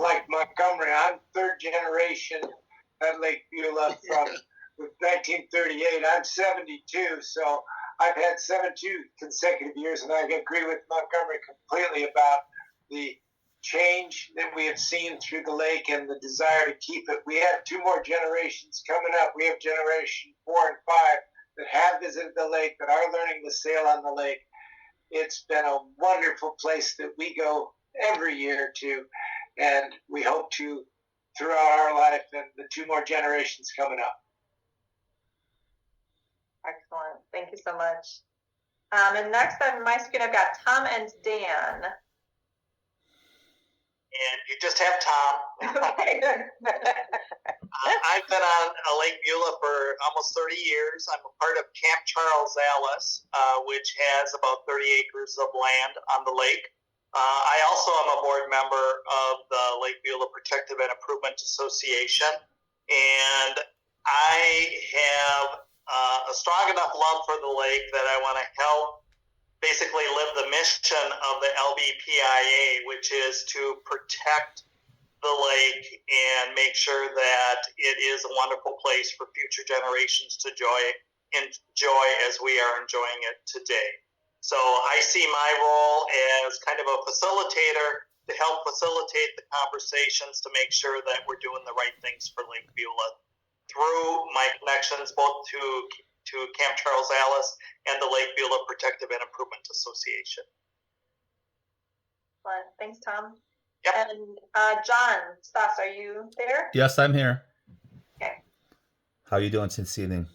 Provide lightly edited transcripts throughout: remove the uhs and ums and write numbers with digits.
like Montgomery. I'm third generation at Lake Beulah from 1938. I'm 72, so I've had 72 consecutive years, and I agree with Montgomery completely about the change that we have seen through the lake and the desire to keep it. We have two more generations coming up. We have generation 4 and 5 that have visited the lake, that are learning to sail on the lake. It's been a wonderful place that we go every year to, and we hope to throughout our life and the two more generations coming up. Excellent. Thank you so much. And next on my screen, I've got Tom and Dan. And you just have Tom. Okay, good. I've been on Lake Beulah for almost 30 years. I'm a part of Camp Charles Alice, which has about 30 acres of land on the lake. I also am a board member of the Lake Beulah Protective and Improvement Association, and I have a strong enough love for the lake that I want to help basically live the mission of the LBPIA, which is to protect the lake and make sure that it is a wonderful place for future generations to enjoy as we are enjoying it today. So I see my role as kind of a facilitator to help facilitate the conversations to make sure that we're doing the right things for Lake Beulah through my connections both to Camp Charles Alice and the Lake Beulah Protective and Improvement Association. Fun. Thanks, Tom. Yep. And John Stoss, are you there? Yes, I'm here. Okay. How are you doing since evening?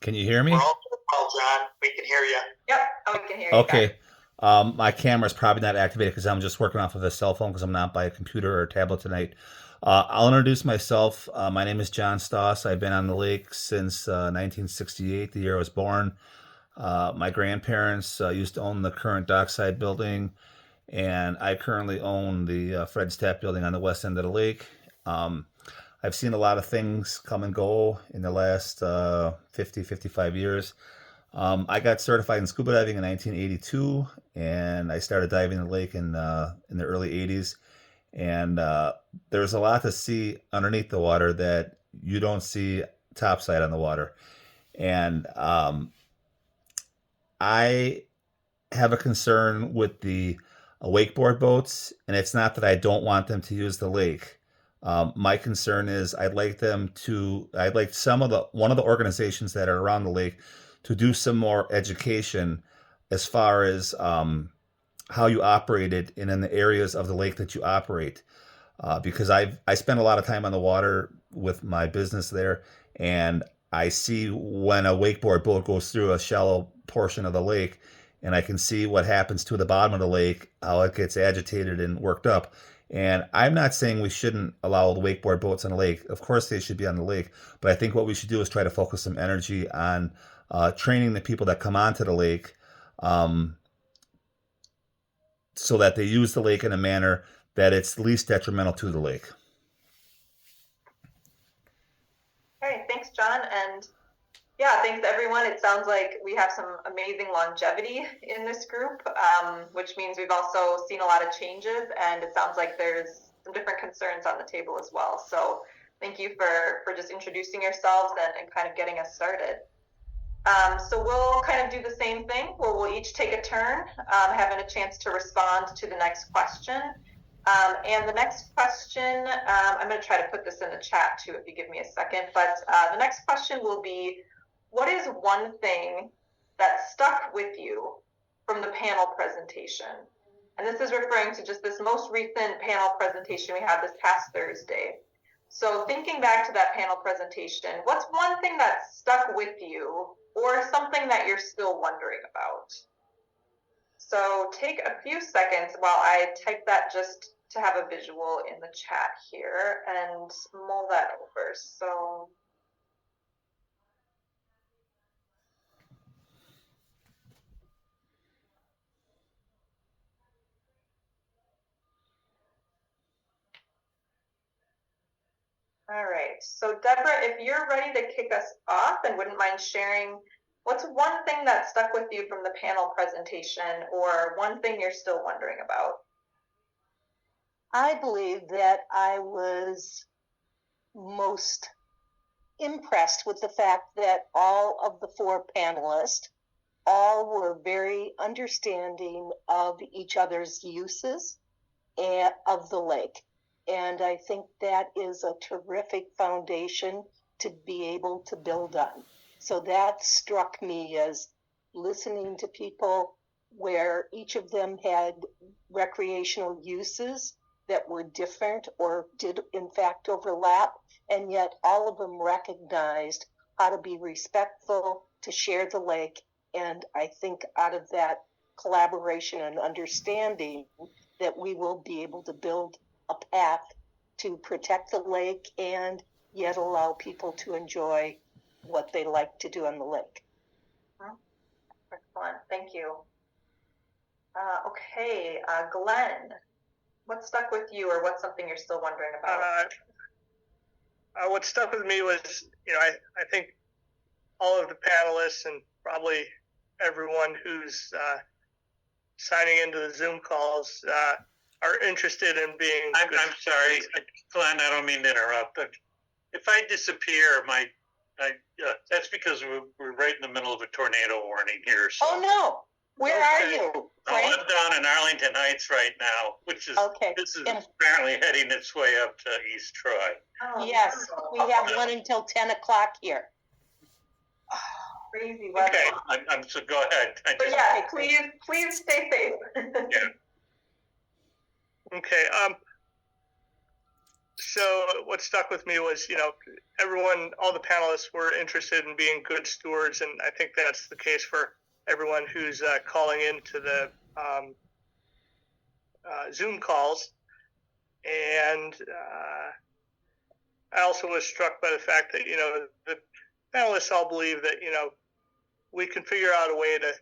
Can you hear me? We're all well, John. We can hear you. Yep. Oh, we can hear you. Okay. My camera's probably not activated because I'm just working off of a cell phone because I'm not by a computer or a tablet tonight. I'll introduce myself. My name is John Stoss. I've been on the lake since 1968, the year I was born. My grandparents used to own the current dockside building, and I currently own the Fred Stapp building on the west end of the lake. I've seen a lot of things come and go in the last 50, 55 years. I got certified in scuba diving in 1982, and I started diving in the lake in the early 80s. And there's a lot to see underneath the water that you don't see topside on the water. And I have a concern with the wakeboard boats, and it's not that I don't want them to use the lake. My concern is one of the organizations that are around the lake to do some more education as far as how you operate it and in the areas of the lake that you operate. Because I spend a lot of time on the water with my business there, and I see when a wakeboard boat goes through a shallow portion of the lake, and I can see what happens to the bottom of the lake, how it gets agitated and worked up. And I'm not saying we shouldn't allow the wakeboard boats on the lake. Of course they should be on the lake, but I think what we should do is try to focus some energy on training the people that come onto the lake, so that they use the lake in a manner that it's least detrimental to the lake. Okay, thanks, John. And yeah, thanks everyone. It sounds like we have some amazing longevity in this group, which means we've also seen a lot of changes, and it sounds like there's some different concerns on the table as well. So thank you for just introducing yourselves and kind of getting us started. So we'll kind of do the same thing where we'll each take a turn, having a chance to respond to the next question. And the next question, I'm going to try to put this in the chat too, if you give me a second, but the next question will be, what is one thing that stuck with you from the panel presentation? And this is referring to just this most recent panel presentation we had this past Thursday. So thinking back to that panel presentation, what's one thing that stuck with you or something that you're still wondering about? So take a few seconds while I type that just to have a visual in the chat here and mull that over. So all right, so Deborah, if you're ready to kick us off and wouldn't mind sharing What's one thing that stuck with you from the panel presentation, or one thing you're still wondering about? I believe that I was most impressed with the fact that all of the 4 panelists all were very understanding of each other's uses of the lake. And I think that is a terrific foundation to be able to build on. So that struck me as listening to people where each of them had recreational uses that were different or did in fact overlap, and yet all of them recognized how to be respectful, to share the lake. And I think out of that collaboration and understanding that we will be able to build a path to protect the lake and yet allow people to enjoy what they like to do on the lake. Excellent, thank you. Okay, Glenn, what stuck with you, or what's something you're still wondering about? What stuck with me was, I think all of the panelists and probably everyone who's signing into the Zoom calls are interested in being. I'm sorry, Glenn. I don't mean to interrupt. But if I disappear, that's because we're right in the middle of a tornado warning here. So. Oh no! Where are you, Frank? I'm down in Arlington Heights right now, which is This is apparently heading its way up to East Troy. Oh, yes, we have one until 10 o'clock here. Crazy weather. Okay, so go ahead. But yeah, please stay safe. Yeah. Okay. So what stuck with me was, everyone, all the panelists were interested in being good stewards, and I think that's the case for everyone who's calling into the Zoom calls. And I also was struck by the fact that, the panelists all believe that, we can figure out a way to,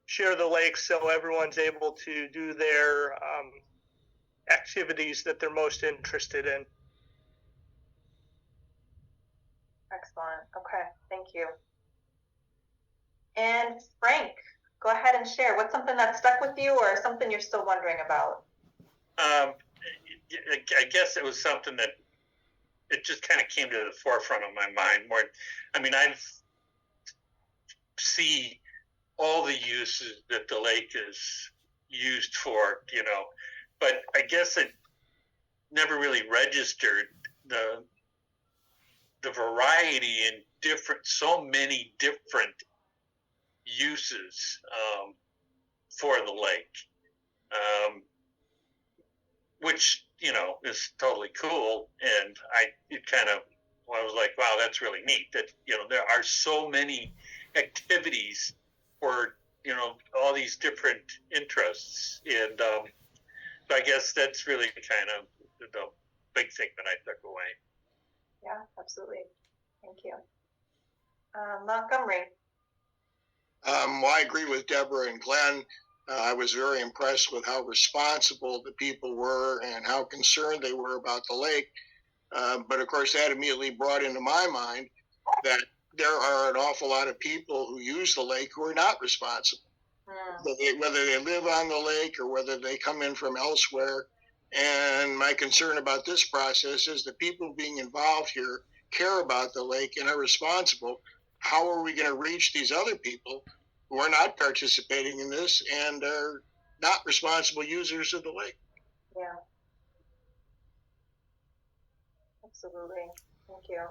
share the lake so everyone's able to do their activities that they're most interested in. Excellent. Okay, thank you. And Frank, go ahead and share. What's something that stuck with you, or something you're still wondering about? I guess it was something that it just kind of came to the forefront of my mind. I see all the uses that the lake is used for, but I guess it never really registered the variety in so many different uses for the lake, which is totally cool. And I was like, wow, that's really neat that there are so many activities for all these different interests. And so I guess that's really kind of the big thing that I took away. Yeah, absolutely. Thank you. Montgomery. Well, I agree with Deborah and Glenn. I was very impressed with how responsible the people were and how concerned they were about the lake. But of course, that immediately brought into my mind that there are an awful lot of people who use the lake who are not responsible. Whether they live on the lake or whether they come in from elsewhere. And my concern about this process is the people being involved here care about the lake and are responsible. How are we going to reach these other people who are not participating in this and are not responsible users of the lake? Yeah. Absolutely. Thank you.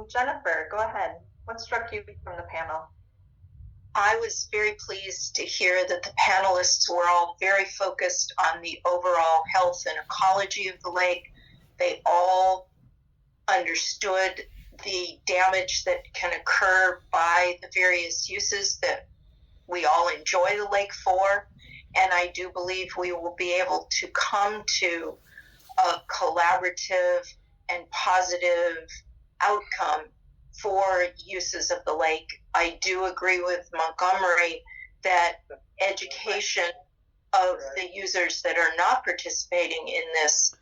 Jennifer, go ahead. What struck you from the panel? I was very pleased to hear that the panelists were all very focused on the overall health and ecology of the lake. They all understood the damage that can occur by the various uses that we all enjoy the lake for. And I do believe we will be able to come to a collaborative and positive outcome for uses of the lake. I do agree with Montgomery that education of the users that are not participating in this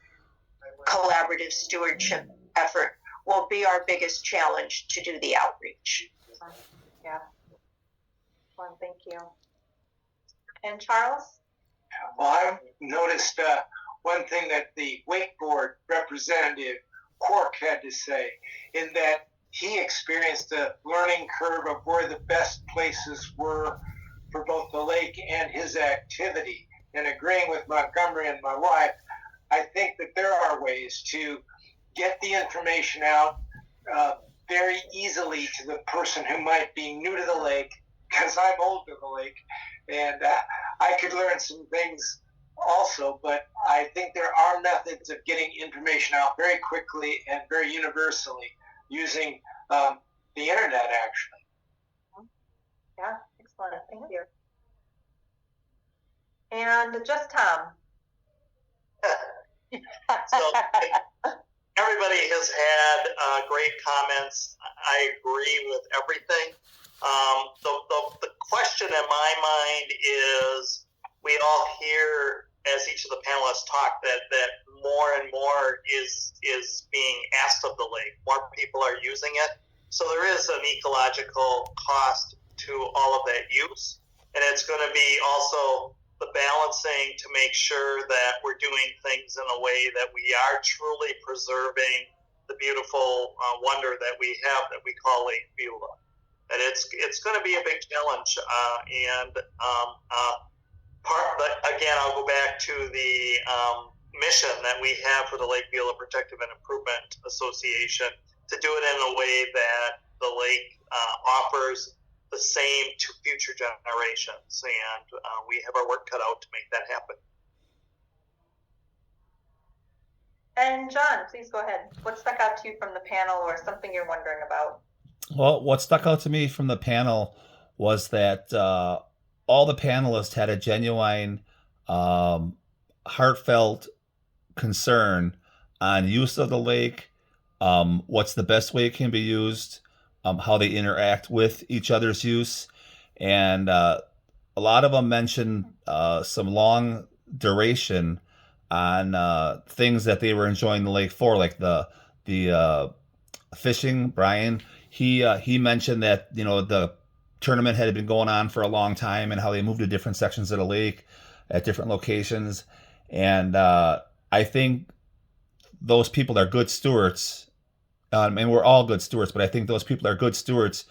collaborative stewardship effort will be our biggest challenge to do the outreach. Yeah. Well, thank you. And Charles? Well, I noticed one thing that the wakeboard representative, Cork, had to say, in that he experienced a learning curve of where the best places were for both the lake and his activity. And agreeing with Montgomery and my wife, I think that there are ways to get the information out very easily to the person who might be new to the lake, because I'm old to the lake, and I could learn some things also, but I think there are methods of getting information out very quickly and very universally using the internet, actually. Yeah, excellent. Thank you. And just Tom. So everybody has had great comments. I agree with everything. The question in my mind is, we all hear as each of the panelists talk that more and more is being asked of the lake. More people are using it. So there is an ecological cost to all of that use. And it's going to be also the balancing to make sure that we're doing things in a way that we are truly preserving the beautiful wonder that we have that we call Lake Beulah. And it's going to be a big challenge. Again, I'll go back to the mission that we have for the Lake Beulah Protective and Improvement Association, to do it in a way that the lake offers the same to future generations. And we have our work cut out to make that happen. And John, please go ahead. What stuck out to you from the panel, or something you're wondering about? Well, what stuck out to me from the panel was that all the panelists had a genuine, heartfelt concern on use of the lake, what's the best way it can be used, how they interact with each other's use. And a lot of them mentioned some long duration on things that they were enjoying the lake for, like the fishing. Brian, he mentioned that, you know, the tournament had been going on for a long time and how they moved to different sections of the lake at different locations. And I think those people are good stewards. And we're all good stewards, but I think those people are good stewards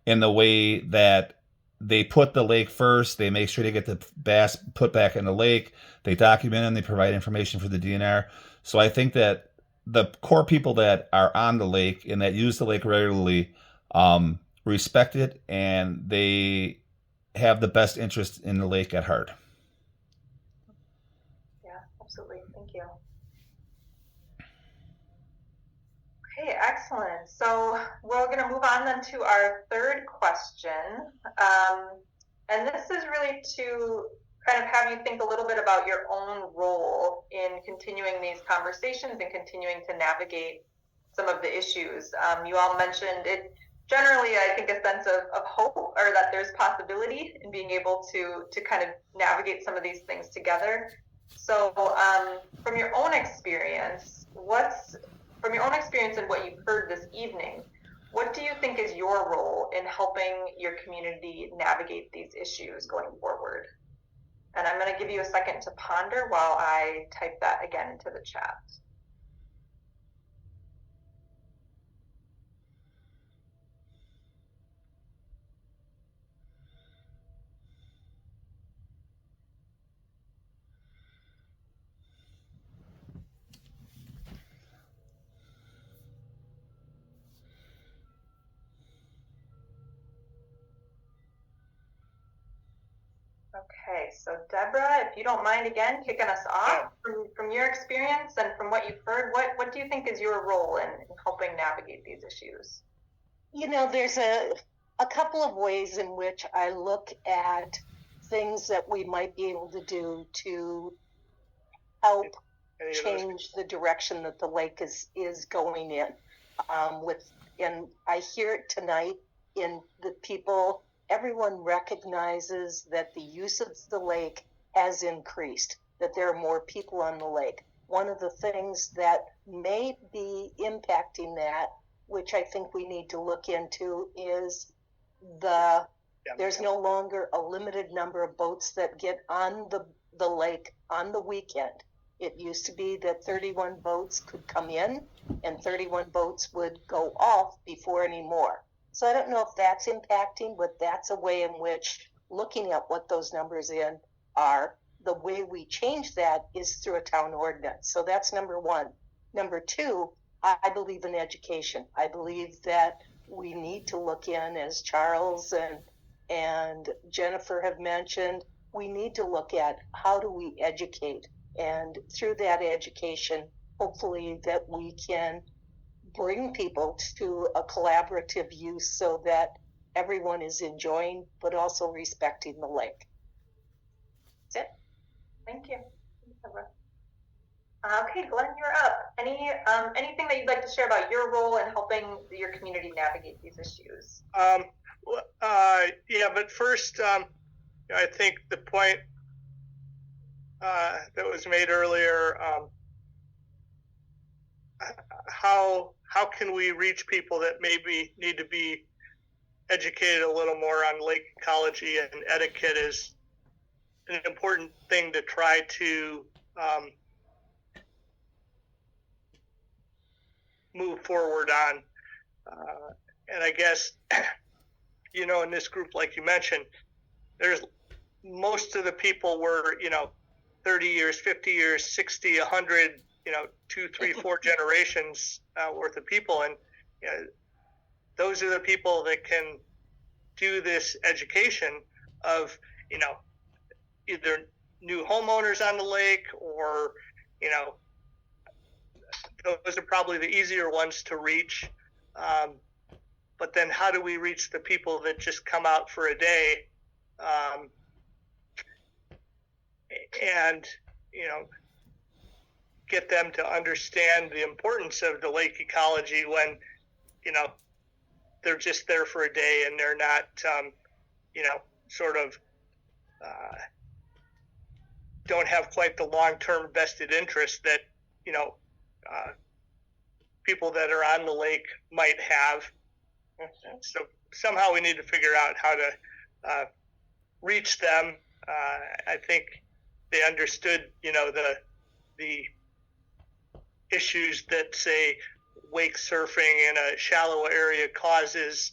in the way that they put the lake first. They make sure they get the bass put back in the lake. They document them. They provide information for the DNR. So I think that the core people that are on the lake and that use the lake regularly respect it, and they have the best interest in the lake at heart. Yeah, absolutely. Thank you. Okay, excellent. So we're going to move on then to our third question. And this is really to kind of have you think a little bit about your own role in continuing these conversations and continuing to navigate some of the issues. You all mentioned it. Generally, I think a sense of hope, or that there's possibility in being able to kind of navigate some of these things together. So from your own experience, and what you've heard this evening, what do you think is your role in helping your community navigate these issues going forward? And I'm going to give you a second to ponder while I type that again into the chat. Okay, so Deborah, if you don't mind again kicking us off from your experience and from what you've heard, what do you think is your role in helping navigate these issues? You know, there's a couple of ways in which I look at things that we might be able to do to help change the direction that the lake is going in. And I hear it tonight in the people. Everyone recognizes that the use of the lake has increased, that there are more people on the lake. One of the things that may be impacting that which I think we need to look into, is there's no longer a limited number of boats that get on the lake on the weekend. It used to be that 31 boats could come in and 31 boats would go off before any more. So I don't know if that's impacting, but that's a way in which looking at what those numbers are, the way we change that is through a town ordinance. So that's number one. Number two, I believe in education. I believe that we need to look in, as Charles and Jennifer have mentioned, we need to look at how do we educate, and through that education, hopefully that we can bring people to a collaborative use so that everyone is enjoying but also respecting the lake. That's it. Thank you. Okay, Glenn, you're up. Anything that you'd like to share about your role in helping your community navigate these issues? Yeah, but first, I think the point that was made earlier, how can we reach people that maybe need to be educated a little more on lake ecology and etiquette is an important thing to try to move forward on. And I guess, in this group, like you mentioned, there's most of the people were, 30 years, 50 years, 60, 100, 2, 3, 4 generations worth of people. And those are the people that can do this education of, either new homeowners on the lake or, those are probably the easier ones to reach. But then how do we reach the people that just come out for a day and, get them to understand the importance of the lake ecology when, they're just there for a day and they're not, sort of don't have quite the long-term vested interest that, people that are on the lake might have. So somehow we need to figure out how to reach them. I think they understood, the issues that, say, wake surfing in a shallow area causes.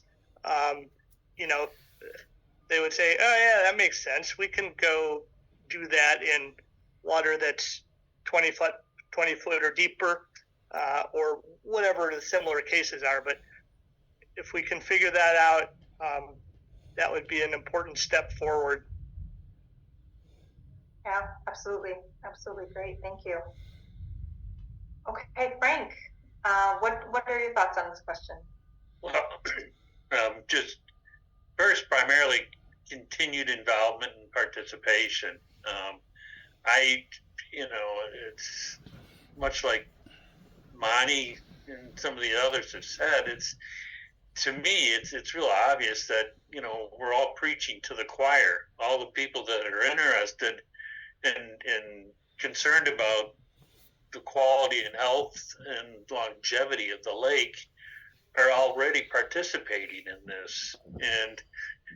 They would say, oh yeah, that makes sense. We can go do that in water that's 20 foot or deeper, or whatever the similar cases are. But if we can figure that out, that would be an important step forward. Yeah, absolutely. Absolutely great. Thank you. Okay, Frank, what are your thoughts on this question? Well, just first, primarily continued involvement and participation. It's much like Monty and some of the others have said, to me, it's real obvious that, we're all preaching to the choir. All the people that are interested and concerned about the quality and health and longevity of the lake are already participating in this. And,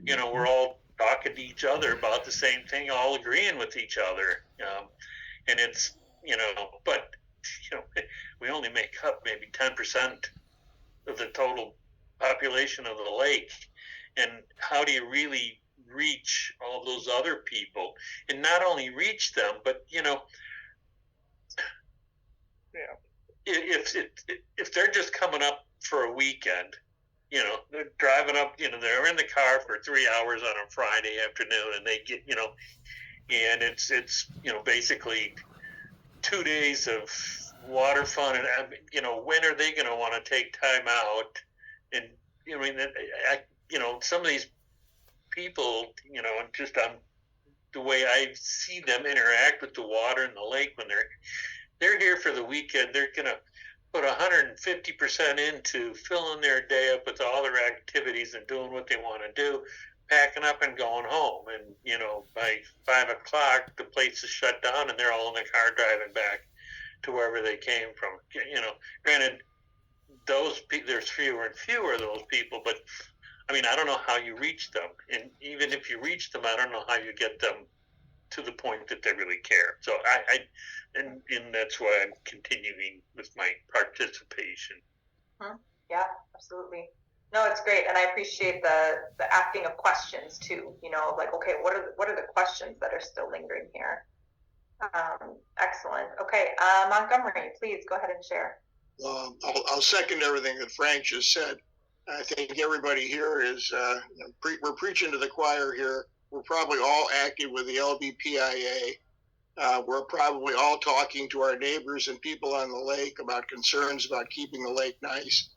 we're all talking to each other about the same thing, all agreeing with each other. And it's, but, we only make up maybe 10% of the total population of the lake. And how do you really reach all those other people? And not only reach them, but, if they're just coming up for a weekend, they're driving up, they're in the car for 3 hours on a Friday afternoon, and they get, and it's basically 2 days of water fun, and when are they going to want to take time out? And some of these people, just on the way I see them interact with the water and the lake when they're here for the weekend, they're going to put 150% into filling their day up with all their activities and doing what they want to do, packing up and going home. And, by 5 o'clock, the place is shut down and they're all in the car driving back to wherever they came from. Granted, there's fewer and fewer of those people. But I mean, I don't know how you reach them, and even if you reach them, I don't know how you get them to the point that they really care. So and that's why I'm continuing with my participation. Yeah, absolutely. No, it's great, and I appreciate the asking of questions too. You know, like, okay, what are the questions that are still lingering here? Excellent. Okay, Montgomery, please go ahead and share. I'll second everything that Frank just said. I think everybody here is we're preaching to the choir here. We're probably all active with the LBPIA. We're probably all talking to our neighbors and people on the lake about concerns about keeping the lake nice.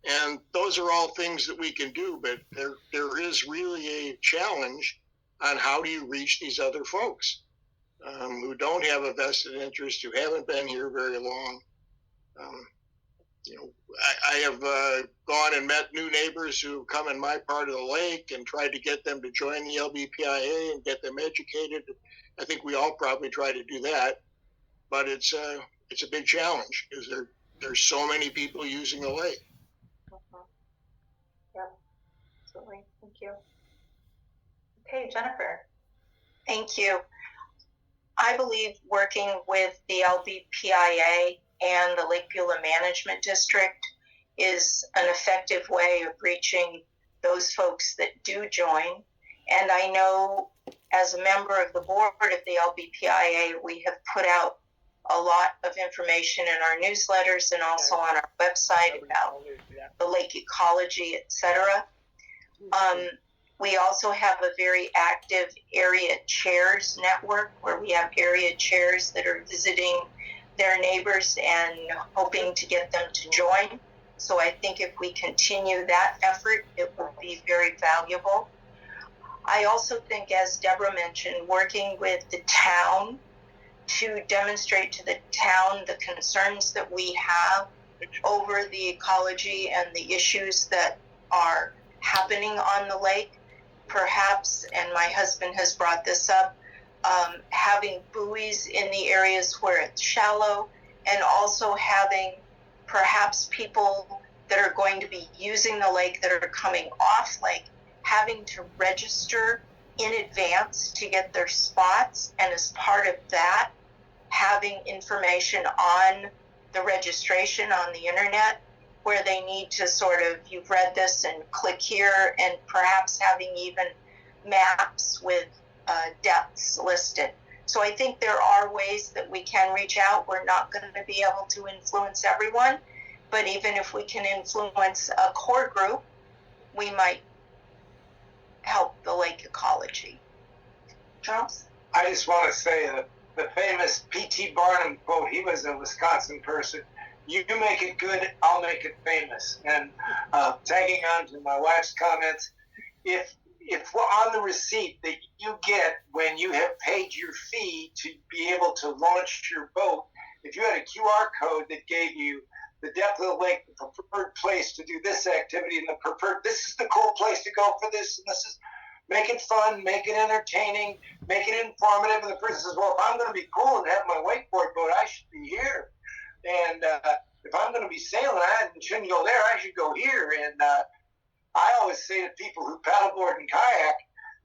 And those are all things that we can do, but there is really a challenge on how do you reach these other folks who don't have a vested interest, who haven't been here very long. I have gone and met new neighbors who come in my part of the lake and tried to get them to join the LBPIA and get them educated. I think we all probably try to do that, but it's a big challenge because there's so many people using the lake. Yep, absolutely. Thank you. Okay, Jennifer. Thank you. I believe working with the LBPIA and the Lake Beulah Management District is an effective way of reaching those folks that do join. And I know as a member of the board of the LBPIA, we have put out a lot of information in our newsletters and also on our website about the lake ecology, etc. We also have a very active area chairs network where we have area chairs that are visiting their neighbors and hoping to get them to join. So I think if we continue that effort, it will be very valuable. I also think, as Deborah mentioned, working with the town to demonstrate to the town the concerns that we have over the ecology and the issues that are happening on the lake. Perhaps, and my husband has brought this up, having buoys in the areas where it's shallow, and also having perhaps people that are going to be using the lake that are coming off lake, having to register in advance to get their spots, and as part of that, having information on the registration on the internet where they need to sort of, you've read this and click here, and perhaps having even maps with depths listed. So I think there are ways that we can reach out. We're not going to be able to influence everyone, but even if we can influence a core group, we might help the lake ecology. Charles? I just want to say that the famous P.T. Barnum quote, he was a Wisconsin person, you make it good, I'll make it famous. And tagging on to my wife's comments, if on the receipt that you get when you have paid your fee to be able to launch your boat, if you had a QR code that gave you the depth of the lake, the preferred place to do this activity, and the preferred, this is the cool place to go for this, and this is, make it fun, make it entertaining, make it informative. And the person says, well, if I'm going to be cool and have my wakeboard boat, I should be here. And if I'm going to be sailing, I shouldn't go there, I should go here. And I always say to people who paddleboard and kayak,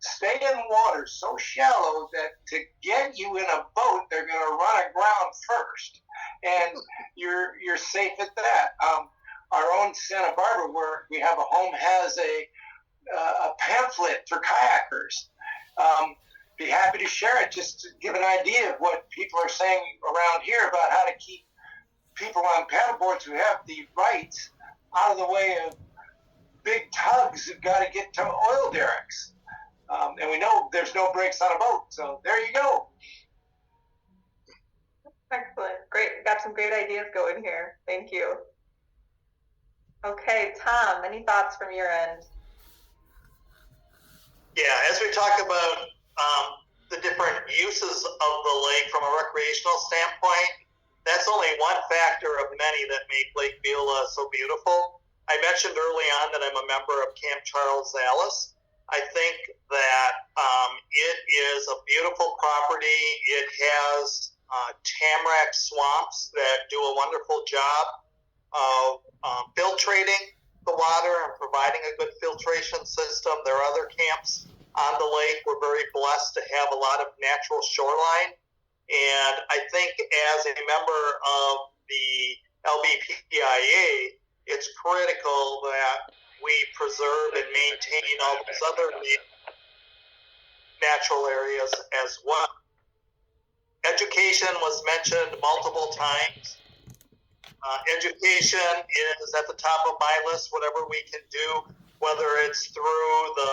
stay in water so shallow that to get you in a boat, they're going to run aground first. And you're safe at that. Our own Santa Barbara, where we have a home, has a pamphlet for kayakers. Be happy to share it just to give an idea of what people are saying around here about how to keep people on paddleboards who have the rights out of the way of big tugs who've got to get to oil derricks. And we know there's no brakes on a boat, so there you go. Excellent. Great. Got some great ideas going here. Thank you. Okay, Tom, any thoughts from your end? Yeah, as we talk about the different uses of the lake from a recreational standpoint, that's only one factor of many that make Lake Beulah so beautiful. I mentioned early on that I'm a member of Camp Charles Alice. I think that it is a beautiful property. It has tamarack swamps that do a wonderful job filtrating the water and providing a good filtration system. There are other camps on the lake. We're very blessed to have a lot of natural shoreline. And I think as a member of the LBPIA, it's critical that we preserve and maintain all those other natural areas as well. Education was mentioned multiple times. Education is at the top of my list, whatever we can do, whether it's through the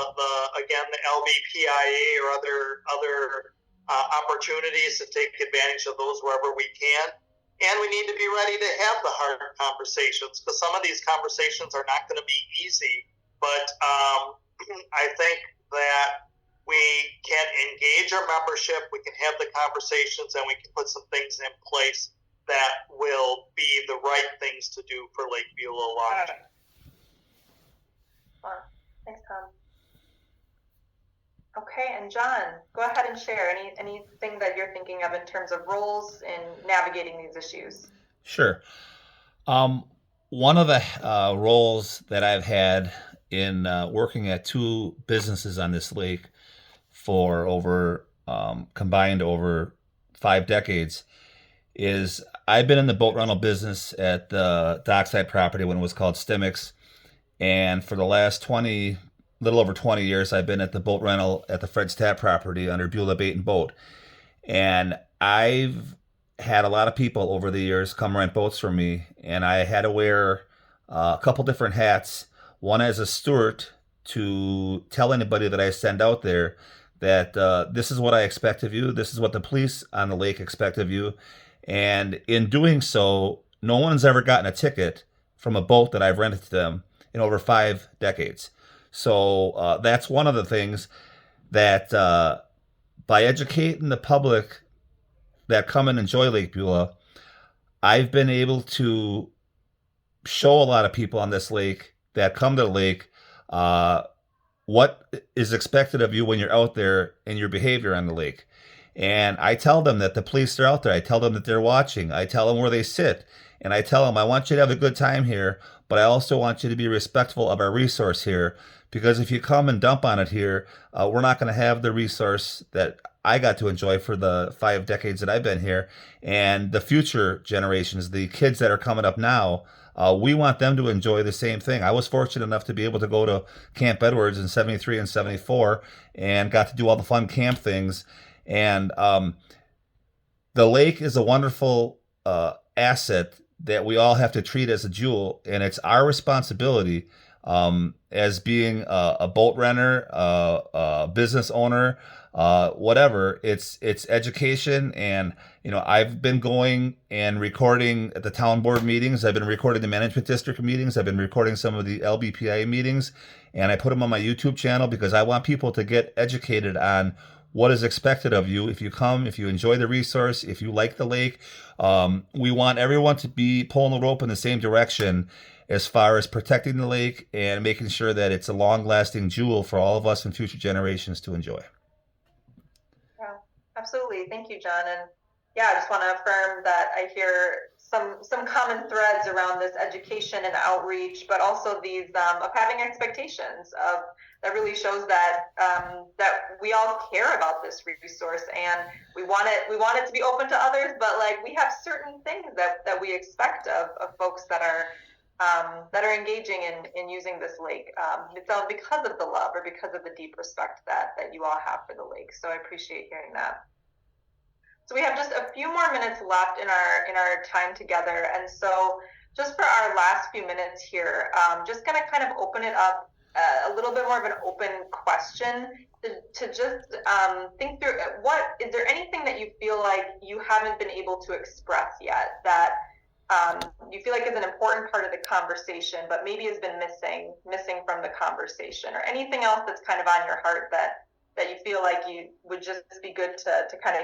LBPIA or other opportunities to take advantage of those wherever we can. And we need to be ready to have the hard conversations, because some of these conversations are not going to be easy. But I think that we can engage our membership, we can have the conversations, and we can put some things in place that will be the right things to do for Lake Beulah long term. Thanks, Tom. Okay, and John, go ahead and share anything that you're thinking of in terms of roles in navigating these issues. Sure. One of the roles that I've had in working at two businesses on this lake for combined over 5 decades is I've been in the boat rental business at the dockside property when it was called Stimmix. And for the last little over 20 years, I've been at the boat rental at the Fred's Tap property under Beulah Bait and Boat. And I've had a lot of people over the years come rent boats from me, and I had to wear a couple different hats. One as a steward to tell anybody that I send out there that this is what I expect of you. This is what the police on the lake expect of you. And in doing so, no one's ever gotten a ticket from a boat that I've rented to them in over 5 decades. So that's one of the things that by educating the public that come and enjoy Lake Beulah, I've been able to show a lot of people on this lake that come to the lake what is expected of you when you're out there and your behavior on the lake. And I tell them that the police are out there. I tell them that they're watching. I tell them where they sit. And I tell them, I want you to have a good time here, but I also want you to be respectful of our resource here, because if you come and dump on it here, we're not going to have the resource that I got to enjoy for the 5 decades that I've been here. And the future generations, the kids that are coming up now, we want them to enjoy the same thing. I was fortunate enough to be able to go to Camp Edwards in 73 and 74 and got to do all the fun camp things. And the lake is a wonderful asset that we all have to treat as a jewel, and it's our responsibility as being a boat renter, a business owner, whatever. It's education. And I've been going and recording at the town board meetings. I've been recording the management district meetings. I've been recording some of the LBPIA meetings, and I put them on my YouTube channel because I want people to get educated on what is expected of you if you come, if you enjoy the resource, if you like the lake. We want everyone to be pulling the rope in the same direction as far as protecting the lake and making sure that it's a long-lasting jewel for all of us and future generations to enjoy. Yeah, absolutely. Thank you, John. And yeah, I just want to affirm that I hear some common threads around this education and outreach, but also these of having expectations of that really shows that that we all care about this resource, and we want it to be open to others, but like we have certain things that we expect of folks that are engaging in using this lake. It's all because of the love or because of the deep respect that you all have for the lake. So I appreciate hearing that. So we have just a few more minutes left in our time together, and so just for our last few minutes here, just gonna kind of open it up a little bit more of an open question to just think through what is there anything that you feel like you haven't been able to express yet that you feel like is an important part of the conversation, but maybe has been missing from the conversation, or anything else that's kind of on your heart that you feel like you would just be good to kind of